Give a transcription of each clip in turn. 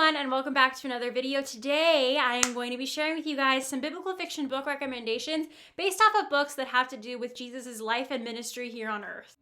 everyone, and welcome back to another video. Today I am going to be sharing with you guys some biblical fiction book recommendations based off of books that have to do with Jesus' life and ministry here on earth.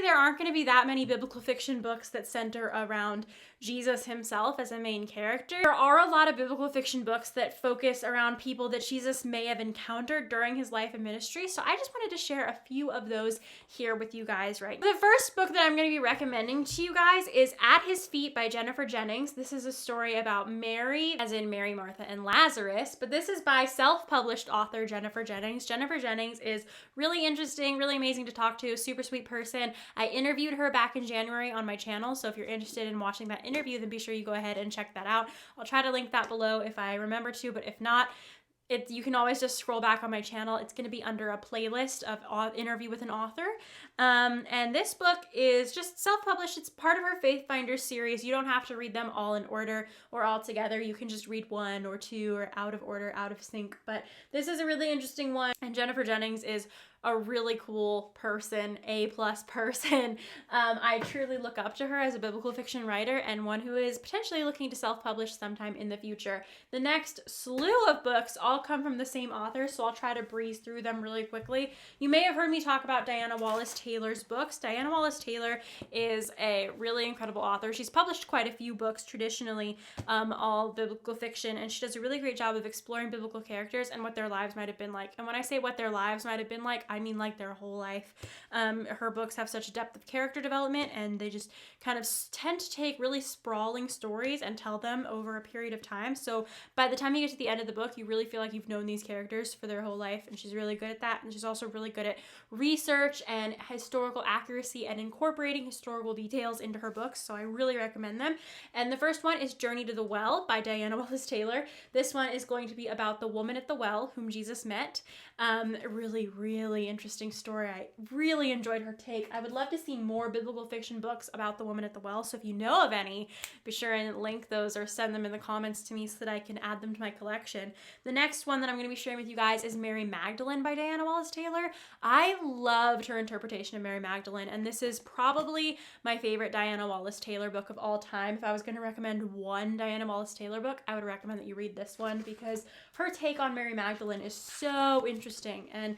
There aren't going to be that many biblical fiction books that center around Jesus himself as a main character. There are a lot of biblical fiction books that focus around people that Jesus may have encountered during his life and ministry, so I just wanted to share a few of those here with you guys right now. The first book that I'm going to be recommending to you guys is At His Feet by Jennifer Jennings. This is a story about Mary, as in Mary, Martha, and Lazarus, but this is by self-published author Jennifer Jennings. Jennifer Jennings is really interesting, really amazing to talk to, super sweet person. I interviewed her back in January on my channel, so if you're interested in watching that interview, then be sure you go ahead and check that out. I'll try to link that below if I remember to, but if not, you can always just scroll back on my channel. It's going to be under a playlist of interview with an author. And this book is just self-published. It's part of her Faith Finder series. You don't have to read them all in order or all together. You can just read one or two or out of order, out of sync. But this is a really interesting one. And Jennifer Jennings is a really cool person, A+ person. I truly look up to her as a biblical fiction writer and one who is potentially looking to self-publish sometime in the future. The next slew of books all come from the same author, so I'll try to breeze through them really quickly. You may have heard me talk about Diana Wallace Taylor's books. Diana Wallace Taylor is a really incredible author. She's published quite a few books traditionally, all biblical fiction, and she does a really great job of exploring biblical characters and what their lives might have been like. And when I say what their lives might have been like, I mean like their whole life. Her books have such depth of character development, and they just kind of tend to take really sprawling stories and tell them over a period of time. So by the time you get to the end of the book, you really feel like you've known these characters for their whole life, and she's really good at that. And she's also really good at research and historical accuracy and incorporating historical details into her books, so I really recommend them. And the first one is Journey to the Well by Diana Wallace Taylor. This one is going to be about the woman at the well whom Jesus met. Really interesting story. I really enjoyed her take. I would love to see more biblical fiction books about the woman at the well, so if you know of any, be sure and link those or send them in the comments to me so that I can add them to my collection. The next one that I'm going to be sharing with you guys is Mary Magdalene by Diana Wallace Taylor. I loved her interpretation of Mary Magdalene, and this is probably my favorite Diana Wallace Taylor book of all time. If I was going to recommend one Diana Wallace Taylor book, I would recommend that you read this one because her take on Mary Magdalene is so interesting, and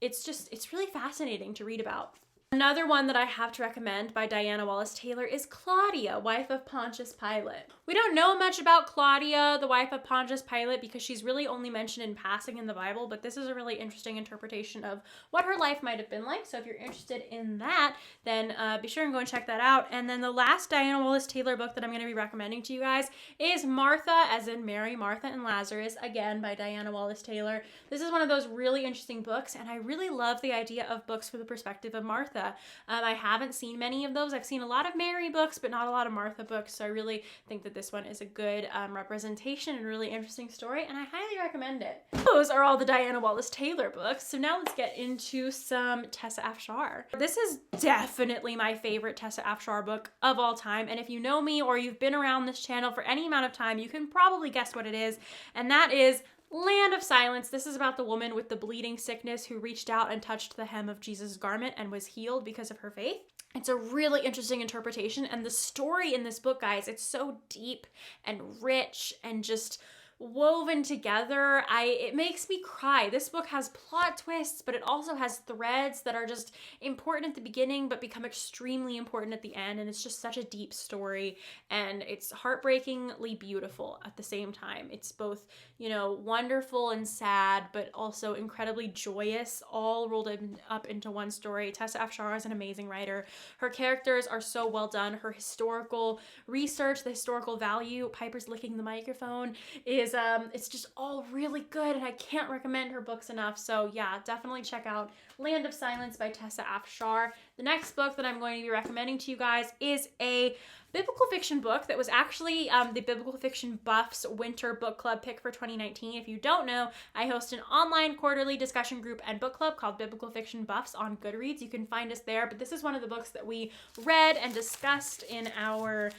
it's really fascinating to read about. Another one that I have to recommend by Diana Wallace Taylor is Claudia, wife of Pontius Pilate. We don't know much about Claudia, the wife of Pontius Pilate, because she's really only mentioned in passing in the Bible, but this is a really interesting interpretation of what her life might have been like. So if you're interested in that, then be sure and go and check that out. And then the last Diana Wallace Taylor book that I'm going to be recommending to you guys is Martha, as in Mary, Martha, and Lazarus, again by Diana Wallace Taylor. This is one of those really interesting books, and I really love the idea of books from the perspective of Martha. I haven't seen many of those. I've seen a lot of Mary books, but not a lot of Martha books, so I really think that this one is a good representation and really interesting story, and I highly recommend it. Those are all the Diana Wallace Taylor books, so now let's get into some Tessa Afshar. This is definitely my favorite Tessa Afshar book of all time, and if you know me or you've been around this channel for any amount of time, you can probably guess what it is, and that is Land of Silence. This is about the woman with the bleeding sickness who reached out and touched the hem of Jesus' garment and was healed because of her faith. It's a really interesting interpretation, and the story in this book, guys, it's so deep and rich and just woven together. It makes me cry. This book has plot twists, but it also has threads that are just important at the beginning but become extremely important at the end, and it's just such a deep story, and it's heartbreakingly beautiful at the same time. It's both, wonderful and sad, but also incredibly joyous, all rolled up into one story. Tessa Afshar is an amazing writer. Her characters are so well done. Her historical research, the historical value, Piper's licking the microphone, is it's just all really good, and I can't recommend her books enough. So yeah, definitely check out Land of Silence by Tessa Afshar. The next book that I'm going to be recommending to you guys is a biblical fiction book that was actually the Biblical Fiction Buffs Winter Book Club pick for 2019. If you don't know, I host an online quarterly discussion group and book club called Biblical Fiction Buffs on Goodreads. You can find us there, but this is one of the books that we read and discussed in our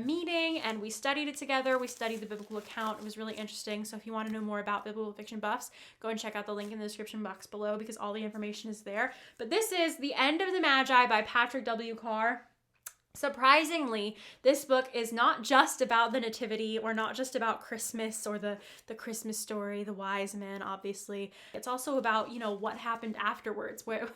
meeting, and we studied it together. We studied the biblical account. It was really interesting. So if you want to know more about Biblical Fiction Buffs, go and check out the link in the description box below because all the information is there. But this is The End of the Magi by Patrick W. Carr. Surprisingly, this book is not just about the nativity or not just about Christmas or the Christmas story, the wise men, obviously. It's also about, you know, what happened afterwards. Where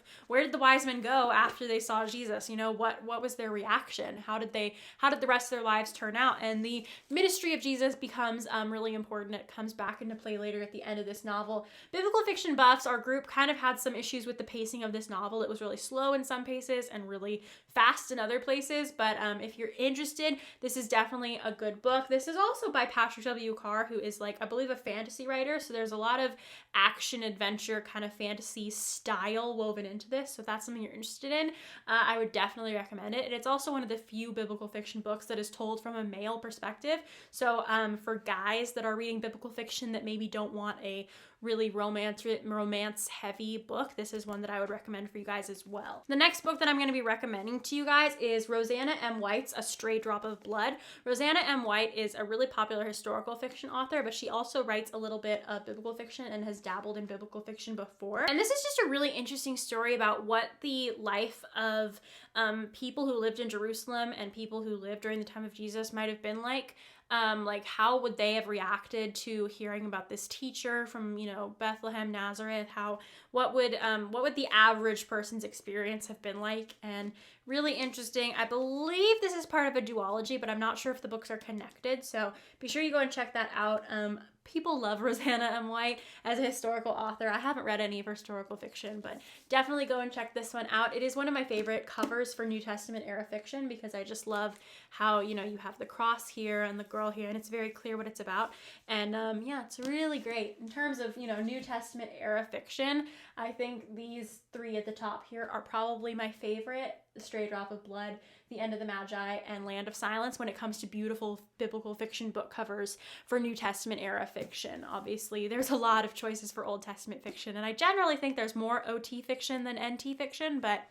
did the wise men go after they saw Jesus? You know, what was their reaction? How did the rest of their lives turn out? And the ministry of Jesus becomes really important. It comes back into play later at the end of this novel. Biblical Fiction Buffs, our group, kind of had some issues with the pacing of this novel. It was really slow in some places and really fast in other places. But if you're interested, this is definitely a good book. This is also by Patrick W. Carr, who is, like, I believe a fantasy writer. So there's a lot of action, adventure, kind of fantasy style woven into this. So if that's something you're interested in, I would definitely recommend it. And it's also one of the few biblical fiction books that is told from a male perspective. So for guys that are reading biblical fiction that maybe don't want a really romance heavy book, this is one that I would recommend for you guys as well. The next book that I'm going to be recommending to you guys is Rosanna M. White's A Stray Drop of Blood. Rosanna M. White is a really popular historical fiction author, but she also writes a little bit of biblical fiction and has dabbled in biblical fiction before. And this is just a really interesting story about what the life of people who lived in Jerusalem and people who lived during the time of Jesus might have been like how would they have reacted to hearing about this teacher from, you know, Bethlehem, Nazareth? What would the average person's experience have been like? And really interesting. I believe this is part of a duology, but I'm not sure if the books are connected. So be sure you go and check that out. People love Rosanna M. White as a historical author. I haven't read any of her historical fiction, but definitely go and check this one out. It is one of my favorite covers for New Testament era fiction because I just love how, you know, you have the cross here and the girl here, and it's very clear what it's about. And yeah, it's really great. In terms of, you know, New Testament era fiction, I think these three at the top here are probably my favorite: The Stray Drop of Blood, The End of the Magi, and Land of Silence when it comes to beautiful biblical fiction book covers for New Testament era fiction. Obviously, there's a lot of choices for Old Testament fiction, and I generally think there's more OT fiction than NT fiction, but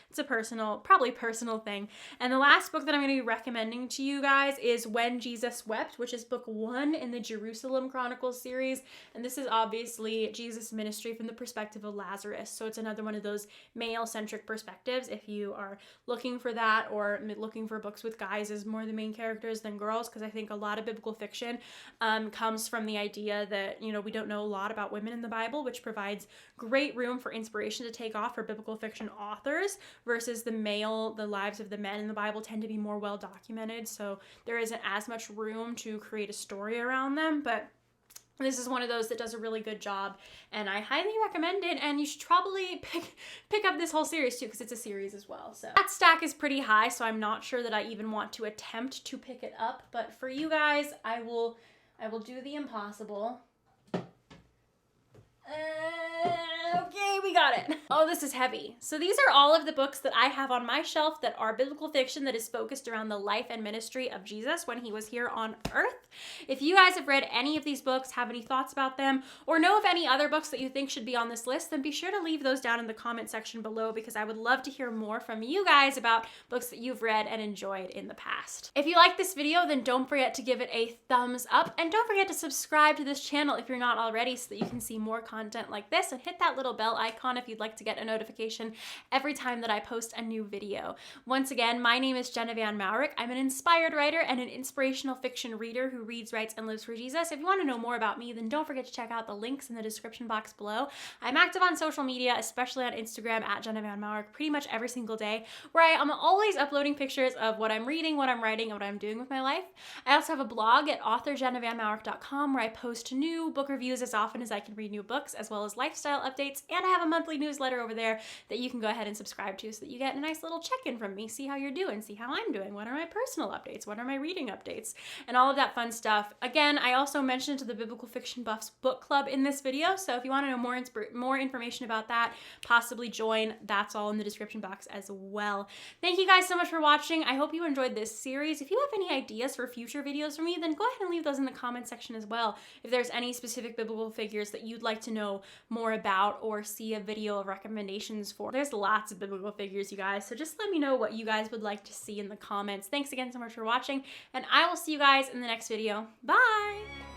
it's a probably personal thing. And the last book that I'm going to be recommending to you guys is When Jesus Wept, which is book 1 in the Jerusalem Chronicles series. And this is obviously Jesus' ministry from the perspective of Lazarus. So it's another one of those male-centric perspectives if you are looking for that, or looking for books with guys as more the main characters than girls, because I think a lot of biblical fiction comes from the idea that, you know, we don't know a lot about women in the Bible, which provides great room for inspiration to take off for biblical fiction authors, versus the lives of the men in the Bible tend to be more well documented, so there isn't as much room to create a story around them. But this is one of those that does a really good job, and I highly recommend it, and you should probably pick up this whole series too, because it's a series as well. So that stack is pretty high, so I'm not sure that I even want to attempt to pick it up, but for you guys, I will do the impossible. Okay, we got it. Oh, this is heavy. So these are all of the books that I have on my shelf that are biblical fiction that is focused around the life and ministry of Jesus when he was here on earth. If you guys have read any of these books, have any thoughts about them, or know of any other books that you think should be on this list, then be sure to leave those down in the comment section below, because I would love to hear more from you guys about books that you've read and enjoyed in the past. If you like this video, then don't forget to give it a thumbs up, and don't forget to subscribe to this channel if you're not already, so that you can see more content like this, and hit that little bell icon if you'd like to get a notification every time that I post a new video. Once again, my name is Jenna Van Mourik. I'm an inspired writer and an inspirational fiction reader who reads, writes, and lives for Jesus. If you want to know more about me, then don't forget to check out the links in the description box below. I'm active on social media, especially on Instagram at Jenna Van Mourik, pretty much every single day, where I am always uploading pictures of what I'm reading, what I'm writing, and what I'm doing with my life. I also have a blog at authorjennavanmourik.com where I post new book reviews as often as I can read new books, as well as lifestyle updates, and I have a monthly newsletter newsletter over there that you can go ahead and subscribe to so that you get a nice little check-in from me, see how you're doing, see how I'm doing, what are my personal updates, what are my reading updates, and all of that fun stuff. Again, I also mentioned the Biblical Fiction Buffs book club in this video, so if you want to know more information about that, possibly join. That's all in the description box as well. Thank you guys so much for watching. I hope you enjoyed this series. If you have any ideas for future videos from me, then go ahead and leave those in the comment section as well. If there's any specific biblical figures that you'd like to know more about or see a video of recommendations for, there's lots of biblical figures, you guys, so just let me know what you guys would like to see in the comments. Thanks again so much for watching, and I will see you guys in the next video. Bye!